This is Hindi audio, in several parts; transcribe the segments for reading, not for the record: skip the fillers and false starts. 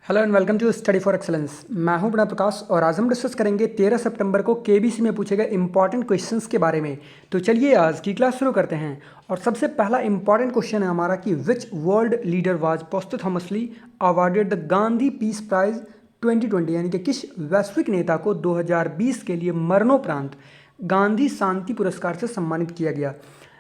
Hello and welcome to study for excellence. मैं हूं प्रणव प्रकाश और आज हम डिस्कस करेंगे 13 सितंबर को केबीसी में पूछे गए इंपॉर्टेंट क्वेश्चंस के बारे में। तो चलिए आज की क्लास शुरू करते हैं। और सबसे पहला इंपॉर्टेंट क्वेश्चन है हमारा कि which world leader was posthumously awarded the Gandhi peace prize 2020, यानी कि किस वैश्विक नेता को 2020 के लिए मरणोपरांत गांधी शांति पुरस्कार से सम्मानित किया गया।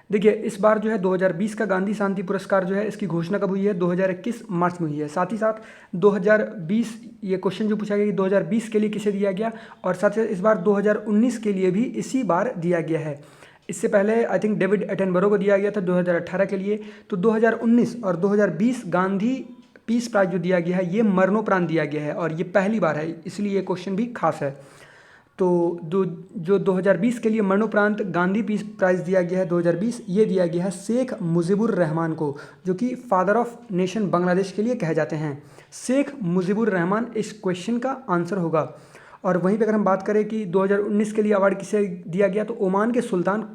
देखिए इस बार जो है 2020 का गांधी शांति पुरस्कार जो है इसकी घोषणा कब हुई है, 2021 मार्च में हुई है। साथ ही साथ 2020 ये क्वेश्चन जो पूछा गया कि 2020 के लिए किसे दिया गया, और साथ ही इस बार 2019 के लिए भी इसी बार दिया गया है। इससे पहले आई थिंक डेविड एटनबरो को दिया गया था 2018 के लिए। तो 2019 और 2020 गांधी पीस प्राइज जो दिया गया है ये मरणोपरांत दिया गया है और ये पहली बार है, इसलिए ये क्वेश्चन भी खास है। तो जो 2020 के लिए मरणोपरांत गांधी पीस प्राइज़ दिया गया है 2020, ये दिया गया है शेख मुजीबुर रहमान को, जो कि फादर ऑफ नेशन बांग्लादेश के लिए कहे जाते हैं। शेख मुजीबुर रहमान इस क्वेश्चन का आंसर होगा। और वहीं पे अगर हम बात करें कि 2019 के लिए अवार्ड किसे दिया गया, तो ओमान के सुल्तान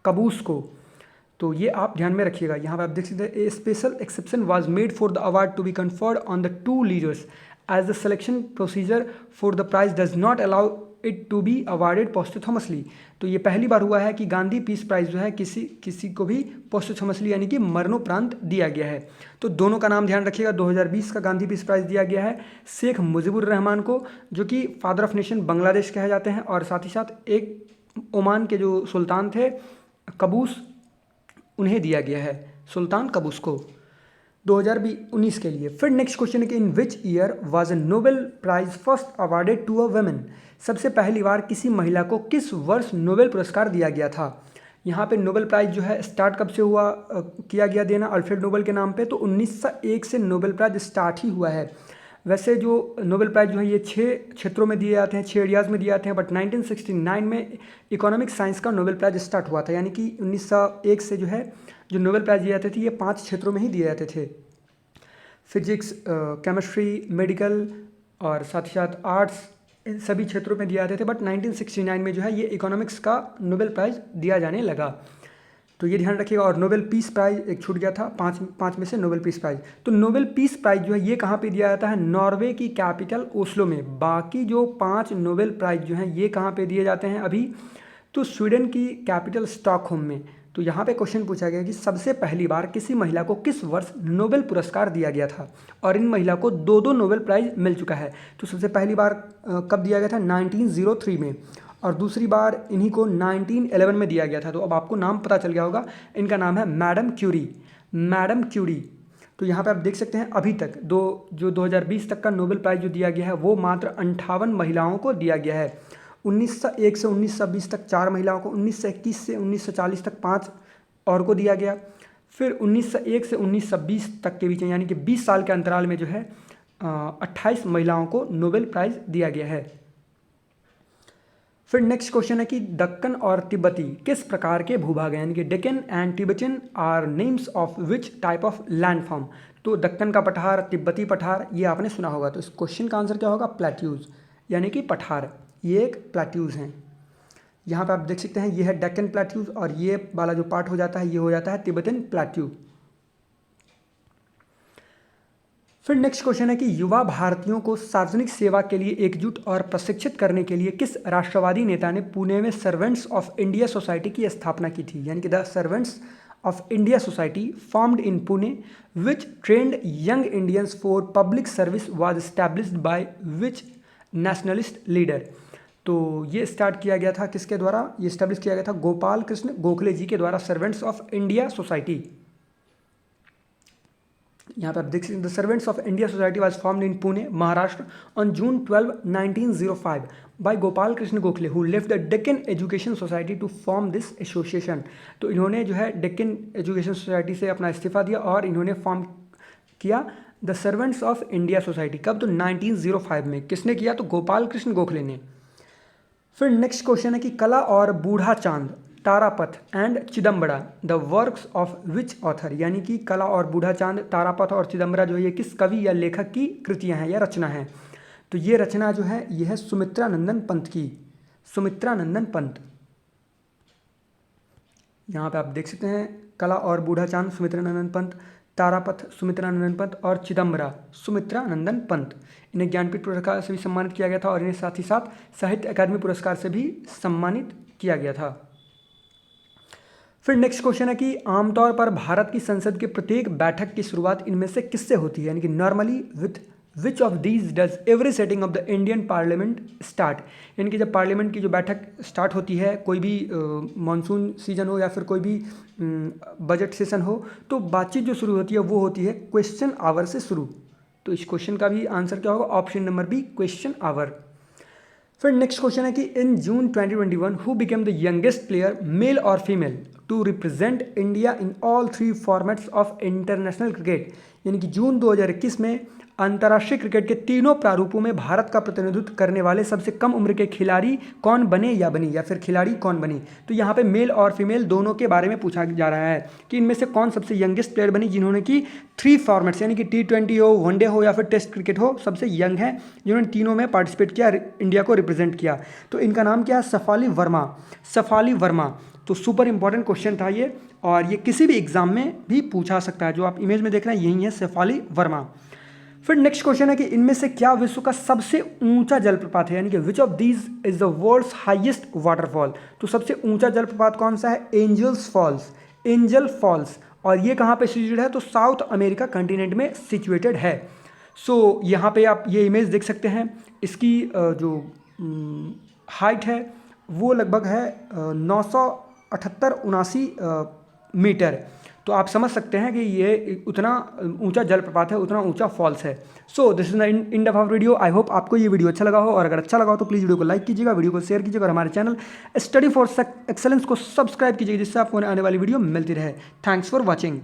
कबूस को। तो ये आप ध्यान में रखिएगा। यहाँ पे आप देख सकते हैं a special exception was made for the award to be conferred on the two leaders as the selection procedure for the prize does not allow it to be awarded posthumously. तो ये पहली बार हुआ है कि गांधी पीस प्राइज जो है किसी को भी पोस्टथमसली यानी कि मरणोपरांत दिया गया है। तो दोनों का नाम ध्यान रखिएगा। 2020 का गांधी पीस प्राइज दिया गया है शेख मुजीबुर रहमान को, जो कि फादर ऑफ नेशन बांग्लादेश कहे जाते हैं, और साथ ही साथ एक ओमान के जो सुल्तान थे कबूस, उन्हें दिया गया है, सुल्तान कबूस को 2019 के लिए। फिर नेक्स्ट क्वेश्चन है कि in which year was a Nobel prize first awarded to a women. सबसे पहली बार किसी महिला को किस वर्ष नोबेल पुरस्कार दिया गया था। यहाँ पे नोबेल प्राइज जो है स्टार्ट कब से हुआ किया गया देना अल्फ्रेड नोबेल के नाम पे, तो 1901 से नोबेल प्राइज स्टार्ट ही हुआ है। वैसे जो नोबेल प्राइज जो है ये 6 क्षेत्रों में दिए जाते हैं, 6 एरियाज़ में दिए जाते हैं, बट 1969 में इकोनॉमिक साइंस का नोबेल प्राइज स्टार्ट हुआ था। यानी कि 1901 से जो नोबेल प्राइज दिए जाते थे ये 5 क्षेत्रों में ही दिए जाते थे, फिजिक्स, केमिस्ट्री, मेडिकल और साथ ही साथ आर्ट्स, इन सभी क्षेत्रों में दिए जाते थे। बट 1969 में जो है ये इकोनॉमिक्स का नोबेल प्राइज़ दिया जाने लगा। तो ये ध्यान रखिएगा। और नोबेल पीस प्राइज़ एक छूट गया था, पाँच में से नोबेल पीस प्राइज़। तो नोबेल पीस प्राइज़ जो है ये कहाँ पे दिया जाता है, नॉर्वे की कैपिटल ओस्लो में। बाकी जो 5 नोबेल प्राइज़ जो हैं ये कहाँ पे दिए जाते हैं अभी, तो स्वीडन की कैपिटल स्टॉकहोम में। तो यहाँ पे क्वेश्चन पूछा गया कि सबसे पहली बार किसी महिला को किस वर्ष नोबेल पुरस्कार दिया गया था, और इन महिला को 2 नोबेल प्राइज़ मिल चुका है। तो सबसे पहली बार कब दिया गया था, 1903 में, और दूसरी बार इन्हीं को 1911 में दिया गया था। तो अब आपको नाम पता चल गया होगा, इनका नाम है मैडम क्यूरी। Madam Curie. तो यहाँ पे आप देख सकते हैं अभी तक जो 2020 तक का नोबेल प्राइज़ जो दिया गया है वो मात्र 58 महिलाओं को दिया गया है। 1901 से 1920 तक 4 महिलाओं को, 1921 से 1940 तक 5 और को दिया गया। फिर 1901 से 1920 तक के बीच यानी कि 20 साल के अंतराल में जो है 28 महिलाओं को नोबेल प्राइज़ दिया गया है। फिर नेक्स्ट क्वेश्चन है कि दक्कन और तिब्बती किस प्रकार के भूभाग हैं, यानी कि Deccan and Tibetan are names of which type of land form. तो दक्कन का पठार, तिब्बती पठार, ये आपने सुना होगा। तो इस क्वेश्चन का आंसर क्या होगा, प्लेट्यूज, यानी कि पठार। ये एक प्लेट्यूज हैं। यहाँ पे आप देख सकते हैं ये है डेक्कन प्लेट्यूज, और ये वाला जो पार्ट हो जाता है ये हो जाता है तिब्बतन प्लेट्यू। फिर नेक्स्ट क्वेश्चन है कि युवा भारतीयों को सार्वजनिक सेवा के लिए एकजुट और प्रशिक्षित करने के लिए किस राष्ट्रवादी नेता ने पुणे में सर्वेंट्स ऑफ इंडिया सोसाइटी की स्थापना की थी, यानी कि the servants of India society formed in Pune which trend young Indians for public service was established by which nationalist leader. तो ये स्टार्ट किया गया था किसके द्वारा, ये स्टैब्लिश किया गया था गोपाल कृष्ण गोखले जी के द्वारा, सर्वेंट्स ऑफ इंडिया सोसाइटी। यहाँ पे आप देख सकते हैं the servants of India society was formed in Pune Maharashtra on June 12, 1905 by Gopal Krishna Gokhale who left the Deccan education society to form this association. तो इन्होंने जो है डेक्कन एजुकेशन सोसाइटी से अपना इस्तीफा दिया और इन्होंने फॉर्म किया the servants of India society. कब, तो 1905 में। किसने किया, तो गोपाल कृष्ण गोखले ने। फिर नेक्स्ट क्वेश्चन है कि कला aur Budha Chand, Tarapath and Chidambara the works of which author, यानी कि कला और बूढ़ा चांद, तारापथ और चिदम्बरा जो है ये किस कवि या लेखक की कृतियां हैं या रचना है। तो ये रचना जो है ये है सुमित्रा नंदन पंत की, सुमित्रा नंदन पंत। यहाँ पे आप देख सकते हैं कला और बूढ़ा चांद, सुमित्रा नंदन पंत। तारापथ सुमित्रा नंदन पंत और चिदम्बरा सुमित्रा नंदन पंत। इन्हें ज्ञानपीठ पुरस्कार से भी सम्मानित किया गया था और इन्हें साथ ही साथ साहित्य अकादमी पुरस्कार से भी सम्मानित किया गया था। फिर नेक्स्ट क्वेश्चन है कि आमतौर पर भारत की संसद के प्रत्येक बैठक की शुरुआत इनमें से किससे होती है, यानी कि normally with which of these does every setting of the Indian parliament start, यानी कि जब पार्लियामेंट की जो बैठक स्टार्ट होती है, कोई भी मानसून सीजन हो या फिर कोई भी बजट सेशन हो, तो बातचीत जो शुरू होती है वो होती है क्वेश्चन आवर से शुरू। तो इस क्वेश्चन का भी आंसर क्या होगा, option number B question hour. फिर नेक्स्ट क्वेश्चन है कि in June 2021 who became the youngest player male और female to represent India in all 3 formats of international cricket, यानी कि जून 2021 में अंतर्राष्ट्रीय क्रिकेट के तीनों प्रारूपों में भारत का प्रतिनिधित्व करने वाले सबसे कम उम्र के खिलाड़ी कौन बने या बनी, या फिर खिलाड़ी कौन बनी। तो यहाँ पे मेल और फीमेल दोनों के बारे में पूछा जा रहा है कि इनमें से कौन सबसे यंगेस्ट प्लेयर बनी जिन्होंने कि 3 फॉर्मेट्स यानी कि T20 हो, वनडे हो या फिर टेस्ट क्रिकेट हो, सबसे यंग है जिन्होंने तीनों में पार्टिसिपेट किया, इंडिया को रिप्रेजेंट किया। तो इनका नाम क्या है, शफाली वर्मा। शफाली वर्मा, तो सुपर इंपॉर्टेंट क्वेश्चन था ये, और ये किसी भी एग्जाम में भी पूछा सकता है। जो आप इमेज में देख रहे हैं यही है शफाली वर्मा। फिर नेक्स्ट क्वेश्चन है कि इनमें से क्या विश्व का सबसे ऊंचा जलप्रपात है, यानी कि which of these is the world's highest waterfall. तो सबसे ऊंचा जलप्रपात कौन सा है, एंजल्स फॉल्स, एंजल फॉल्स। और ये कहाँ पे सिचुएटेड है, तो साउथ अमेरिका कंटिनेंट में सिचुएटेड है। सो यहाँ पे आप ये इमेज देख सकते हैं, इसकी जो हाइट है वो लगभग है 978-79 मीटर। तो आप समझ सकते हैं कि ये उतना ऊंचा जलप्रपात है, उतना ऊंचा फॉल्स है। So this is the end of our video. I hope आपको ये वीडियो अच्छा लगा हो, और अगर अच्छा लगा हो तो प्लीज़ वीडियो को लाइक कीजिएगा, वीडियो को शेयर कीजिएगा और हमारे चैनल स्टडी फॉर एक्सेलेंस को सब्सक्राइब कीजिएगा, जिससे आपको आने वाली वीडियो मिलती रहे। Thanks for watching.